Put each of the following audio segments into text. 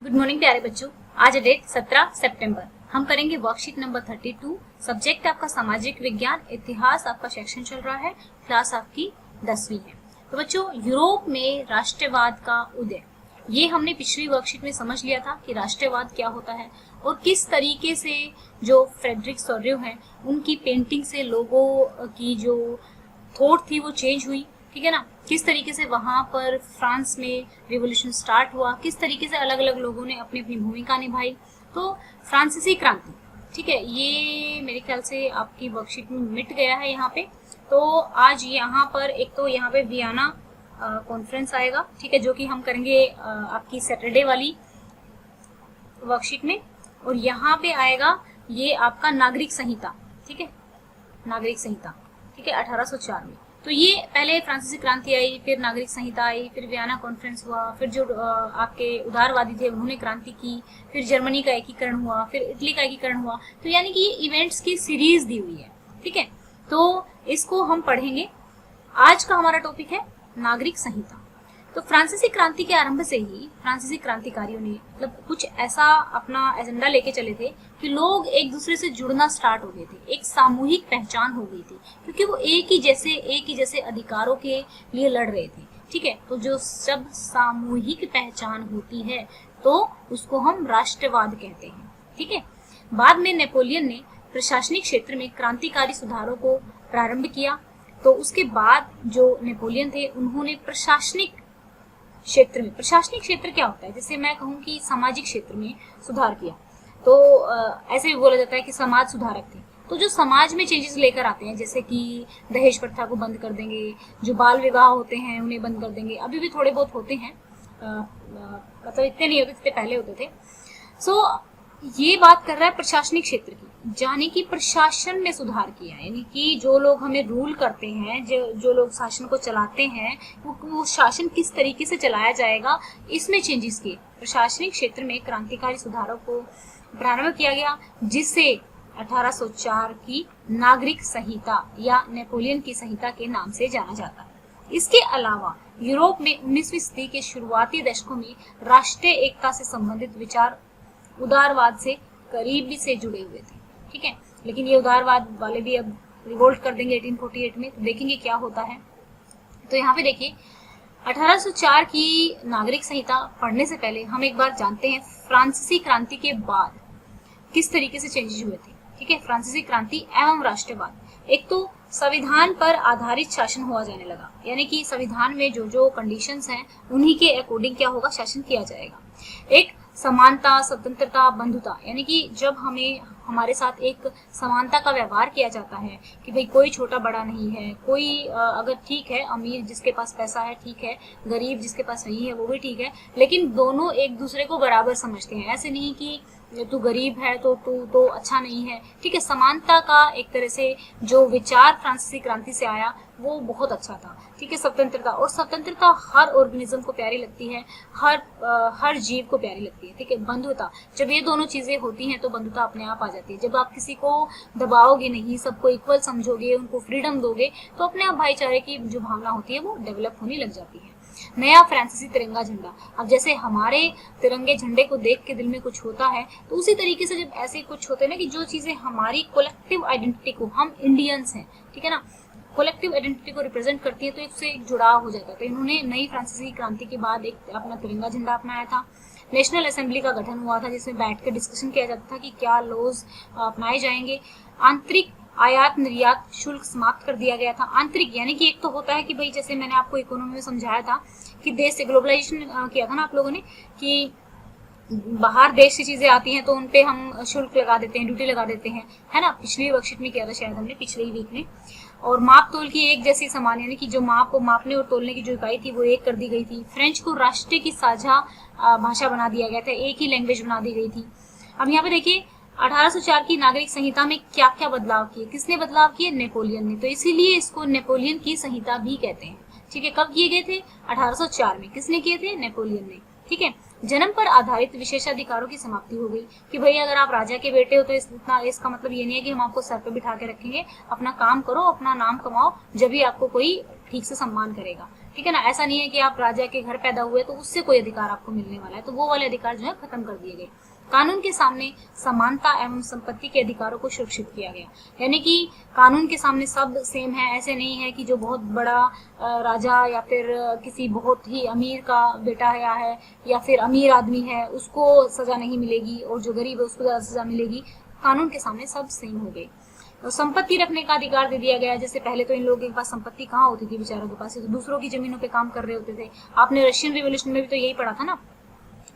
Good morning प्यारे बच्चों। आज डेट 17 सितंबर। हम करेंगे वर्कशीट नंबर 32। सब्जेक्ट आपका सामाजिक विज्ञान, इतिहास आपका सेक्शन चल रहा है, क्लास आपकी 10वीं है। तो बच्चों, यूरोप में राष्ट्रवाद का उदय, ये हमने पिछली वर्कशीट में समझ लिया था कि राष्ट्रवाद क्या होता है और किस तरीके से जो फ्रेडरिक सोरेव हैं उनकी पेंटिंग से लोगों की जो थॉट थी वो चेंज हुई। ठीक है ना, किस तरीके से वहां पर फ्रांस में रिवॉल्यूशन स्टार्ट हुआ, किस तरीके से अलग अलग लोगों ने अपनी अपनी भूमिका निभाई। तो फ्रांसीसी क्रांति, ठीक है, ये मेरे ख्याल से आपकी वर्कशीट में मिट गया है यहाँ पे। तो आज यहाँ पर एक तो यहाँ पे वियना कॉन्फ्रेंस आएगा, ठीक है, जो कि हम करेंगे आपकी सैटरडे वाली वर्कशीट में। और यहाँ पे आएगा ये आपका नागरिक संहिता, ठीक है, नागरिक संहिता, ठीक है, 1804 में। तो ये पहले फ्रांसीसी क्रांति आई, फिर नागरिक संहिता आई, फिर वियना कॉन्फ्रेंस हुआ, फिर जो आपके उदारवादी थे उन्होंने क्रांति की, फिर जर्मनी का एकीकरण हुआ, फिर इटली का एकीकरण हुआ। तो यानी कि ये इवेंट्स की सीरीज दी हुई है, ठीक है। तो इसको हम पढ़ेंगे। आज का हमारा टॉपिक है नागरिक संहिता। तो फ्रांसीसी क्रांति के आरंभ से ही फ्रांसीसी क्रांतिकारियों ने मतलब कुछ ऐसा अपना एजेंडा लेके चले थे कि लोग एक दूसरे से जुड़ना स्टार्ट हो गए थे, एक सामूहिक पहचान हो गई थी, क्योंकि वो एक ही जैसे अधिकारों के लिए लड़ रहे थे। ठीक है, तो जो सब सामूहिक पहचान होती है तो उसको हम राष्ट्रवाद कहते हैं। ठीक है, बाद में नेपोलियन ने प्रशासनिक क्षेत्र में क्रांतिकारी सुधारों को प्रारंभ किया। तो उसके बाद जो नेपोलियन थे उन्होंने प्रशासनिक क्षेत्र क्या होता है, जैसे मैं कहूँ कि सामाजिक क्षेत्र में सुधार किया, तो ऐसे भी बोला जाता है कि समाज सुधारक थे। तो जो समाज में चेंजेस लेकर आते हैं, जैसे कि दहेज प्रथा को बंद कर देंगे, जो बाल विवाह होते हैं उन्हें बंद कर देंगे, अभी भी थोड़े बहुत होते हैं, मतलब इतने नहीं होते जितने पहले होते थे। सो ये बात कर रहा है प्रशासनिक क्षेत्र की, यानी कि प्रशासन में सुधार किया, यानी कि जो लोग हमें रूल करते हैं, जो लोग शासन को चलाते हैं, वो शासन किस तरीके से चलाया जाएगा, इसमें चेंजेस किए। प्रशासनिक क्षेत्र में क्रांतिकारी सुधारों को प्रारंभ किया गया, जिससे 1804 की नागरिक संहिता या नेपोलियन की संहिता के नाम से जाना जाता है। इसके अलावा यूरोप में 19वीं सदी के शुरुआती दशकों में राष्ट्रीय एकता से संबंधित विचार उदारवाद से करीबी से जुड़े हुए थे। ठीक है, लेकिन ये उदारवाद वाले भी अब रिवोल्ट कर देंगे 1848 में, तो देखेंगे क्या होता है। तो यहाँ पे देखिए, 1804 की नागरिक संहिता पढ़ने से पहले हम एक बार जानते हैं फ्रांसीसी क्रांति के बाद किस तरीके से चेंजेस हुए थे। ठीक है, फ्रांसीसी क्रांति एवं राष्ट्रवाद। एक तो संविधान पर आधारित शासन हुआ जाने लगा, यानी कि संविधान में जो जो कंडीशंस हैं उन्हीं के अकॉर्डिंग क्या होगा, शासन किया जाएगा। एक समानता, स्वतंत्रता, बंधुता, यानी कि जब हमारे साथ एक समानता का व्यवहार किया जाता है कि भाई कोई छोटा बड़ा नहीं है, कोई अगर ठीक है अमीर जिसके पास पैसा है ठीक है, गरीब जिसके पास नहीं है वो भी ठीक है, लेकिन दोनों एक दूसरे को बराबर समझते हैं। ऐसे नहीं कि तू गरीब है तो तू तो अच्छा नहीं है। ठीक है, समानता का एक तरह से जो विचार फ्रांसीसी क्रांति से आया वो बहुत अच्छा था। ठीक है, स्वतंत्रता, और स्वतंत्रता हर ऑर्गेनिज्म को प्यारी लगती है, हर जीव को प्यारी लगती है। ठीक है, बंधुता, जब ये दोनों चीजें होती हैं तो बंधुता अपने आप आ जाती है। जब आप किसी को दबाओगे नहीं, सबको इक्वल समझोगे, उनको फ्रीडम दोगे, तो अपने आप भाईचारे की जो भावना होती है वो डेवलप होने लग जाती है। नया फ्रांसीसी तिरंगा झंडा, अब जैसे हमारे तिरंगे झंडे को देख के दिल में कुछ होता है, तो उसी तरीके से जब ऐसे कुछ होते हैं ना कि जो चीजें हमारी कोलेक्टिव आइडेंटिटी को, हम इंडियंस हैं, ठीक है ना, कोलेक्टिव आइडेंटिटी को रिप्रेजेंट करती है, तो इससे एक जुड़ाव हो जाता है। तो इन्होंने नई फ्रांसीसी क्रांति के बाद एक अपना तिरंगा झंडा अपनाया था। नेशनल असेंबली का गठन हुआ था, जिसमें बैठ कर डिस्कशन किया जाता था कि क्या लॉज अपनाए जाएंगे। आंतरिक आयात निर्यात शुल्क समाप्त कर दिया गया था। आंतरिक यानी कि एक तो होता है कि भाई जैसे मैंने आपको इकोनॉमी में समझाया था कि देश से ग्लोबलाइजेशन किया था ना आप लोगों ने, कि बाहर देश से चीजें आती हैं तो उनपे हम शुल्क लगा देते हैं, ड्यूटी लगा देते हैं, है ना, पिछली वर्कशीट में किया था शायद हमने, पिछले ही वीक में। और माप तोल की एक जैसी समान, यानी कि जो मापने और तोलने की जो इकाई थी वो एक कर दी गई थी। फ्रेंच को राष्ट्र की साझा भाषा बना दिया गया था, एक ही लैंग्वेज बना दी गई थी। अब यहाँ पे देखिए 1804 की नागरिक संहिता में क्या क्या बदलाव किए, किसने बदलाव किए, नेपोलियन ने। तो इसीलिए इसको नेपोलियन की संहिता भी कहते हैं। ठीक है, कब किए गए थे, 1804 में। किसने किए थे, नेपोलियन ने। ठीक है, जन्म पर आधारित विशेषाधिकारों की समाप्ति हो गई कि भाई अगर आप राजा के बेटे हो तो इसका मतलब ये नहीं है कि हम आपको सर पे बिठा के रखेंगे, अपना काम करो, अपना नाम कमाओ, जब भी आपको कोई ठीक से सम्मान करेगा। ठीक है ना। ऐसा नहीं है कि आप राजा के घर पैदा हुए तो उससे कोई अधिकार आपको मिलने वाला है, तो वो वाले अधिकार जो है खत्म कर दिए गए। कानून के सामने समानता एवं संपत्ति के अधिकारों को सुरक्षित किया गया, यानी कि कानून के सामने सब सेम है। ऐसे नहीं है कि जो बहुत बड़ा राजा या फिर किसी बहुत ही अमीर का बेटा है या फिर अमीर आदमी है उसको सजा नहीं मिलेगी और जो गरीब है उसको ज्यादा सजा मिलेगी। कानून के सामने सब सेम हो गए। तो संपत्ति रखने का अधिकार दे दिया गया। जैसे पहले तो इन लोगों के पास संपत्ति कहाँ होती थी बेचारों के पास, तो दूसरों की जमीनों पे काम कर रहे होते थे। आपने रशियन रिवॉल्यूशन में भी तो यही पढ़ा था ना।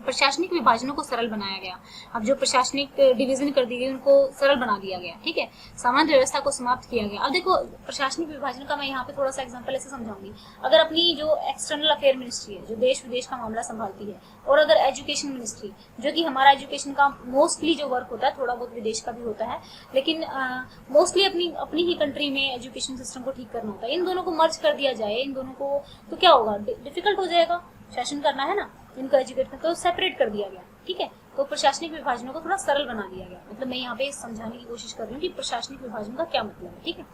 प्रशासनिक विभाजनों को सरल बनाया गया। अब जो प्रशासनिक डिवीजन कर दी गई उनको सरल बना दिया गया, ठीक है। सामंत व्यवस्था को समाप्त किया गया। अब देखो प्रशासनिक विभाजन का मैं यहाँ पे थोड़ा सा एग्जांपल ऐसे समझाऊंगी। अगर अपनी जो एक्सटर्नल अफेयर मिनिस्ट्री है जो देश विदेश का मामला संभालती है, और अगर एजुकेशन मिनिस्ट्री जो कि हमारा एजुकेशन का मोस्टली जो वर्क होता है, थोड़ा बहुत विदेश का भी होता है लेकिन मोस्टली अपनी ही कंट्री में एजुकेशन सिस्टम को ठीक करना होता है, इन दोनों को मर्ज कर दिया जाए, इन दोनों को तो क्या होगा, डिफिकल्ट हो जाएगा। शासन करना है ना, इनको एजुकेट करना, तो सेपरेट कर दिया गया, ठीक है। तो प्रशासनिक विभाजनों को थोड़ा सरल बना दिया गया। मतलब मैं यहाँ पे समझाने की कोशिश कर रही हूँ कि प्रशासनिक विभाजन का क्या मतलब है, ठीक है।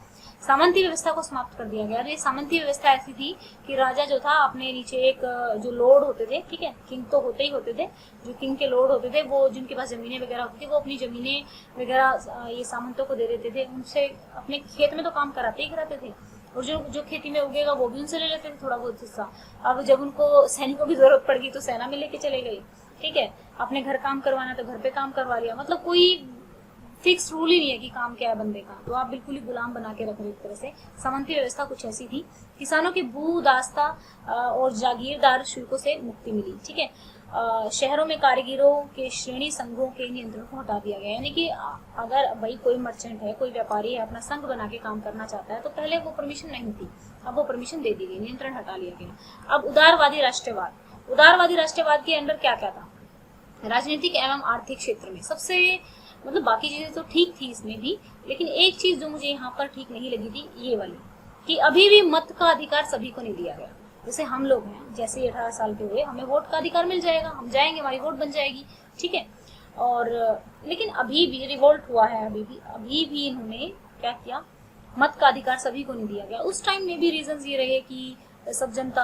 सामंती व्यवस्था को समाप्त कर दिया गया। ये सामंती व्यवस्था ऐसी थी कि राजा जो था अपने नीचे एक जो लॉर्ड होते थे, ठीक है, किंग तो होते ही होते थे, जो किंग के लॉर्ड होते थे वो जिनके पास जमीनें वगैरह होती थी वो अपनी जमीनें वगैरह ये सामंतों को दे देते थे। उनसे अपने खेत में तो काम कराते ही कराते थे, और जो खेती में उगेगा वो भी उनसे ले लेते थे थोड़ा बहुत हिस्सा। अब जब उनको सैनिकों की जरूरत पड़ गई तो सेना में लेके चले गए, ठीक है। अपने घर काम करवाना तो घर पे काम करवा लिया। मतलब कोई फिक्स रूल ही नहीं है कि काम क्या है बंदे का, तो आप बिल्कुल ही गुलाम बना के रख रहे एक तरह से। सामंती व्यवस्था कुछ ऐसी थी। किसानों के भू दास्ता और जागीरदार शुल्कों से मुक्ति मिली, ठीक है। शहरों में कारीगरों के श्रेणी संघों के नियंत्रण को हटा दिया गया, यानी कि अगर भाई कोई मर्चेंट है, कोई व्यापारी है, अपना संघ बना के काम करना चाहता है तो पहले वो परमिशन नहीं थी, अब वो परमिशन दे दी गई, नियंत्रण हटा लिया गया। अब उदारवादी राष्ट्रवाद, उदारवादी राष्ट्रवाद के अंदर क्या क्या था, राजनीतिक एवं आर्थिक क्षेत्र में सबसे मतलब बाकी चीजें तो ठीक थी इसमें भी, लेकिन एक चीज जो मुझे यहाँ पर ठीक नहीं लगी थी ये वाली, कि अभी भी मत का अधिकार सभी को नहीं दिया गया। जैसे हम लोग हैं, जैसे 18 साल के हुए हमें वोट का अधिकार मिल जाएगा, हम जाएंगे हमारी वोट बन जाएगी, ठीक है। और लेकिन अभी भी रिवोल्ट हुआ है, अभी भी इन्होंने क्या किया, मत का अधिकार सभी को नहीं दिया गया। उस टाइम में भी रीजंस ये रहे कि सब जनता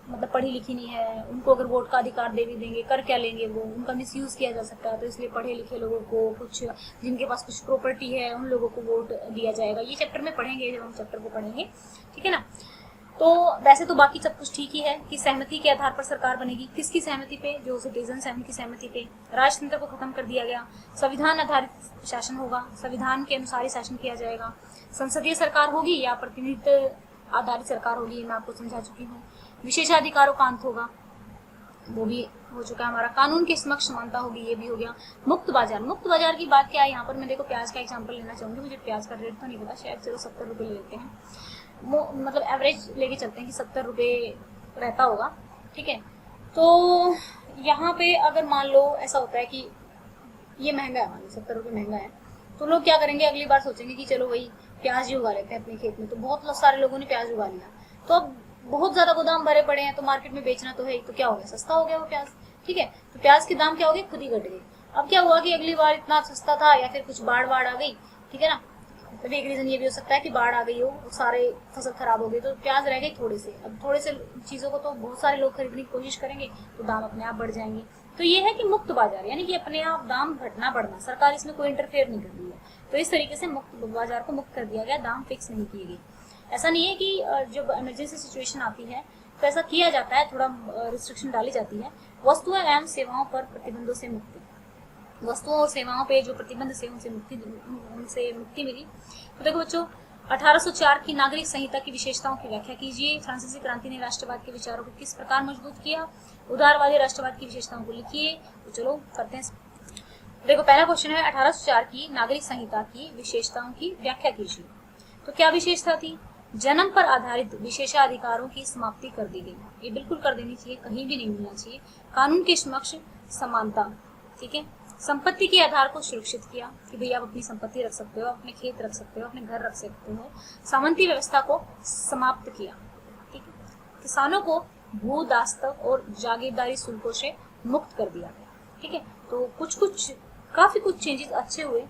मतलब पढ़ी लिखी नहीं है, उनको अगर वोट का अधिकार दे भी देंगे कर क्या लेंगे, वो उनका मिसयूज किया जा सकता है, तो इसलिए पढ़े लिखे लोगों को, कुछ जिनके पास कुछ प्रॉपर्टी है उन लोगों को वोट दिया जाएगा। ये चैप्टर में पढ़ेंगे जब हम चैप्टर को पढ़ेंगे, ठीक है ना। तो वैसे तो बाकी सब कुछ ठीक ही है कि सहमति के आधार पर सरकार बनेगी। किसकी सहमति पे, जो सिटीजन्स हैं उनकी सहमति पे। राजतंत्र को खत्म कर दिया गया। संविधान आधारित शासन होगा, संविधान के अनुसार ही शासन किया जाएगा। संसदीय सरकार होगी या प्रतिनिधित्व आधारित सरकार होगी, मैं आपको समझा चुकी हूँ। विशेषाधिकारों का अंत होगा, वो भी हो चुका है हमारा। कानून के समक्ष समानता होगी, ये भी हो गया। मुक्त बाजार, मुक्त बाजार की बात क्या है यहाँ पर, मैं देखो प्याज का एग्जांपल लेना चाहूंगी। मुझे प्याज का रेट तो नहीं पता, शायद चलो 70 रुपये ले लेते हैं, मतलब एवरेज लेके चलते हैं कि 70 रुपये रहता होगा, ठीक है। तो यहाँ पे अगर मान लो ऐसा होता है कि ये महंगा है, मान लो 70 रुपये महंगा है, तो लोग क्या करेंगे, अगली बार सोचेंगे कि चलो वही प्याज ही उगा लेते हैं अपने खेत में। तो बहुत सारे लोगों ने प्याज उगा लिया, तो अब बहुत ज्यादा गोदाम भरे पड़े हैं, तो मार्केट में बेचना तो है, तो क्या हो गया, सस्ता हो गया वो प्याज, ठीक है। तो प्याज के दाम क्या हो गए, खुद ही घट गए। अब क्या हुआ कि अगली बार इतना सस्ता था या फिर कुछ बाढ़ आ गई, ठीक है ना। तो एक रीजन ये भी हो सकता है कि बाढ़ आ गई हो, सारे फसल खराब हो गई, तो प्याज रह गई थोड़े से। अब थोड़े से चीजों को तो बहुत सारे लोग खरीदने की कोशिश करेंगे, तो दाम अपने आप बढ़ जाएंगे। तो ये है कि मुक्त बाजार, यानी कि अपने आप दाम घटना बढ़ना, सरकार इसमें कोई इंटरफेयर नहीं कर रही है। तो इस तरीके से मुक्त बाजार को मुक्त कर दिया गया, दाम फिक्स नहीं किए गए। ऐसा नहीं है कि जब इमरजेंसी सिचुएशन आती है तो ऐसा किया जाता है, थोड़ा रिस्ट्रिक्शन डाली जाती है। वस्तुओं एवं सेवाओं पर प्रतिबंधों से मुक्ति, वस्तुओं और सेवाओं पे जो प्रतिबंध से उनसे मुक्ति मिली। तो देखो बच्चों, 1804 की नागरिक संहिता की विशेषताओं की व्याख्या कीजिए। फ्रांसीसी क्रांति ने राष्ट्रवाद के विचारों को किस प्रकार मजबूत किया। उदारवादी राष्ट्रवाद की विशेषताओं को लिखिए। तो चलो करते हैं। देखो पहला क्वेश्चन है, 1804 की नागरिक संहिता की विशेषताओं की व्याख्या कीजिए। तो क्या विशेषता थी, जन्म पर आधारित विशेषाधिकारों की समाप्ति कर दी गई, ये बिल्कुल कर देनी चाहिए, कहीं भी नहीं मिलना चाहिए। कानून के समक्ष समानता, ठीक है। संपत्ति के आधार को सुरक्षित किया कि भाई आप अपनी संपत्ति रख सकते हो, अपने खेत रख सकते हो, अपने घर रख सकते हो। सामंती व्यवस्था को समाप्त किया, ठीक है। किसानों को भू दास्तक और जागीरदारी शुल्कों से मुक्त कर दिया गया, ठीक है। तो काफी कुछ चेंजेस अच्छे हुए,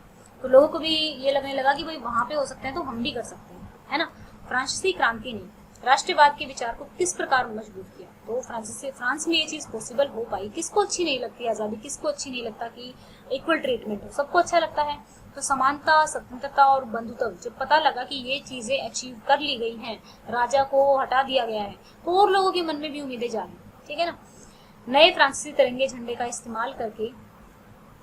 तो लोगों को भी ये लगने लगा कि भाई वहां पे हो सकते हैं तो हम भी कर सकते हैं, है ना। फ्रांसीसी क्रांति ने राष्ट्रवाद के विचार को किस प्रकार मजबूत किया। तो फ्रांस में ये चीज पॉसिबल हो पाई। किसको अच्छी नहीं लगती आजादी, किसको अच्छी नहीं लगता कि इक्वल ट्रीटमेंट हो, सबको अच्छा लगता है। तो समानता, स्वतंत्रता और बंधुत्व जब पता लगा कि ये चीजें अचीव कर ली गई हैं, राजा को हटा दिया गया है, तो और लोगों के मन में भी उम्मीदें जागी, ठीक है ना। नए फ्रांसीसी तिरंगे झंडे का इस्तेमाल करके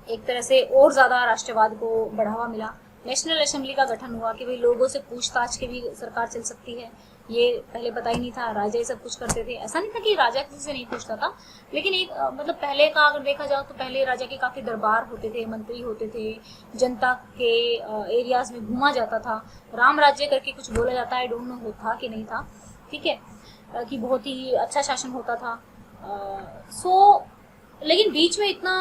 एक तरह से और ज्यादा राष्ट्रवाद को बढ़ावा मिला। नेशनल असेंबली का गठन हुआ कि भाई लोगों से पूछताछ के भी सरकार चल सकती है। ये पहले पता ही नहीं था, राजा ही सब कुछ करते थे। ऐसा नहीं था कि राजा किसी से नहीं पूछता था, लेकिन एक मतलब पहले का अगर देखा जाओ तो पहले राजा के काफी दरबार होते थे, मंत्री होते थे, जनता के एरियाज में घूमा जाता था। राम राज्य करके कुछ बोला जाता है, आई डोंट नो वो था कि नहीं था, ठीक है, कि बहुत ही अच्छा शासन होता था। लेकिन बीच में इतना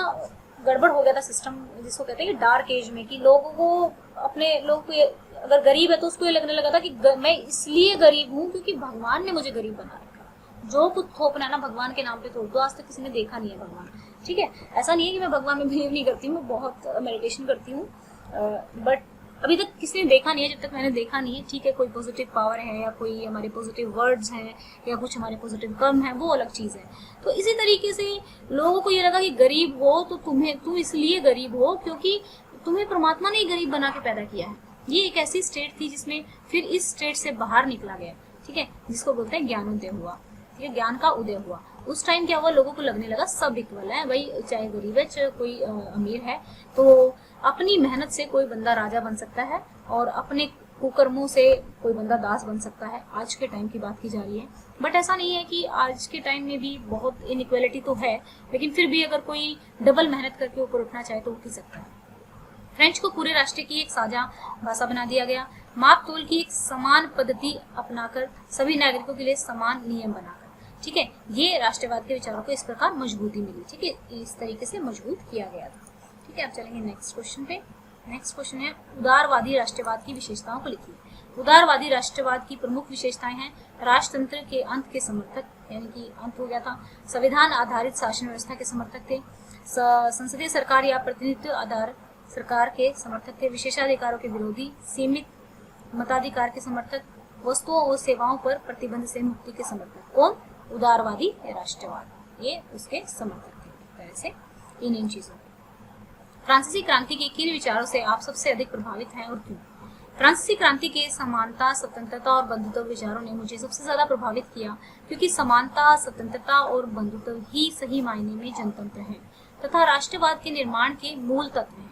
गड़बड़ हो गया था सिस्टम, जिसको कहते हैं कि डार्क एज में, कि लोगों को अपने लोग को अगर गरीब है तो उसको ये लगने लगा था कि मैं इसलिए गरीब हूँ क्योंकि भगवान ने मुझे गरीब बना रखा। जो कुछ थोपना है ना भगवान के नाम पे थोप दो। आज तक किसी ने देखा नहीं है भगवान, ठीक है। ऐसा नहीं है कि मैं भगवान में बिलीव नहीं करती हूँ, मैं बहुत मेडिटेशन करती हूँ, बट अभी तक किसी ने देखा नहीं है। जब तक मैंने देखा नहीं है, ठीक है, कोई पॉजिटिव पावर है या कोई हमारे पॉजिटिव वर्ड्स हैं या कुछ हमारे पॉजिटिव कर्म है, वो अलग चीज है। तो इसी तरीके से लोगों को ये लगा कि गरीब हो तो तुम इसलिए गरीब हो क्योंकि तुम्हें परमात्मा ने ही गरीब बना के पैदा किया है। ये एक ऐसी स्टेट थी जिसमें फिर इस स्टेट से बाहर निकला गया, ठीक है, जिसको बोलते हैं ज्ञानोदय हुआ, ठीक है, ज्ञान का उदय हुआ। उस टाइम क्या हुआ, लोगों को लगने लगा सब इक्वल है भाई, चाहे गरीब है चाहे कोई अमीर है, तो अपनी मेहनत से कोई बंदा राजा बन सकता है और अपने कुकर्मों से कोई बंदा दास बन सकता है। आज के टाइम की बात की जा रही है, बट ऐसा नहीं है कि आज के टाइम में भी बहुत इनइक्वालिटी तो है, लेकिन फिर भी अगर कोई डबल मेहनत करके ऊपर उठना चाहे तो उठ ही सकता है। फ्रेंच को पूरे राष्ट्र की एक साझा भाषा बना दिया गया। माप तोल की एक समान पद्धति अपनाकर सभी नागरिकों के लिए समान नियम बनाकर, ठीक है, ये राष्ट्रवाद के विचारों को इस प्रकार मजबूती मिली, ठीक है, इस तरीके से मजबूत किया गया था, ठीक है। अब चलेंगे नेक्स्ट क्वेश्चन पे। नेक्स्ट क्वेश्चन है उदारवादी राष्ट्रवाद की विशेषताओं को लिखिए। उदारवादी राष्ट्रवाद की प्रमुख विशेषताएं हैं राजतंत्र के अंत के समर्थक, यानी कि अंत हो गया था, संविधान आधारित शासन व्यवस्था के समर्थक थे, संसदीय सरकार या प्रतिनिधित्व आधार सरकार के समर्थक थे, विशेषाधिकारों के विरोधी, सीमित मताधिकार के समर्थक, वस्तुओं और सेवाओं पर प्रतिबंध से मुक्ति के समर्थक। कौन? उदारवादी राष्ट्रवाद, ये उसके समर्थक थे। तरह से इन चीजों। फ्रांसीसी क्रांति के किन विचारों से आप सबसे अधिक प्रभावित हैं और क्यों? फ्रांसीसी क्रांति के समानता, स्वतंत्रता और बंधुत्व विचारों ने मुझे सबसे ज्यादा प्रभावित किया, क्योंकि समानता, स्वतंत्रता और बंधुत्व ही सही मायने में जनतंत्र है तथा राष्ट्रवाद के निर्माण के मूल तत्व हैं,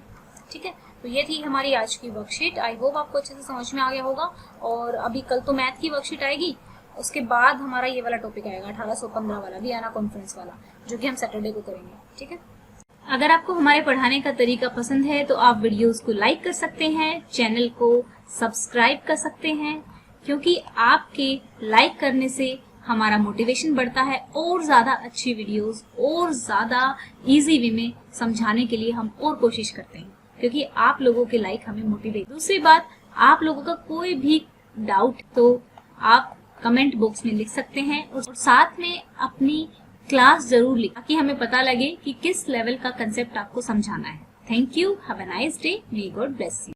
ठीक है। तो ये थी हमारी आज की वर्कशीट। आई होप आपको अच्छे से समझ में आ गया होगा। और अभी कल तो मैथ की वर्कशीट आएगी, उसके बाद हमारा ये वाला टॉपिक आएगा 1815 वाला, वियना कॉन्फ्रेंस वाला, जो कि हम सैटरडे को करेंगे, ठीक है। अगर आपको हमारे पढ़ाने का तरीका पसंद है तो आप वीडियोस को लाइक कर सकते हैं, चैनल को सब्सक्राइब कर सकते हैं, क्योंकि आपके लाइक करने से हमारा मोटिवेशन बढ़ता है और ज्यादा अच्छी वीडियोस और ज्यादा इजी वे में समझाने के लिए हम और कोशिश करते हैं, क्योंकि आप लोगों के लाइक हमें मोटिवेट। दूसरी बात, आप लोगों का कोई भी डाउट तो आप कमेंट बॉक्स में लिख सकते हैं और साथ में अपनी क्लास जरूर लिख, ताकि हमें पता लगे कि किस लेवल का कंसेप्ट आपको समझाना है। Thank you, have a nice day, may God bless you.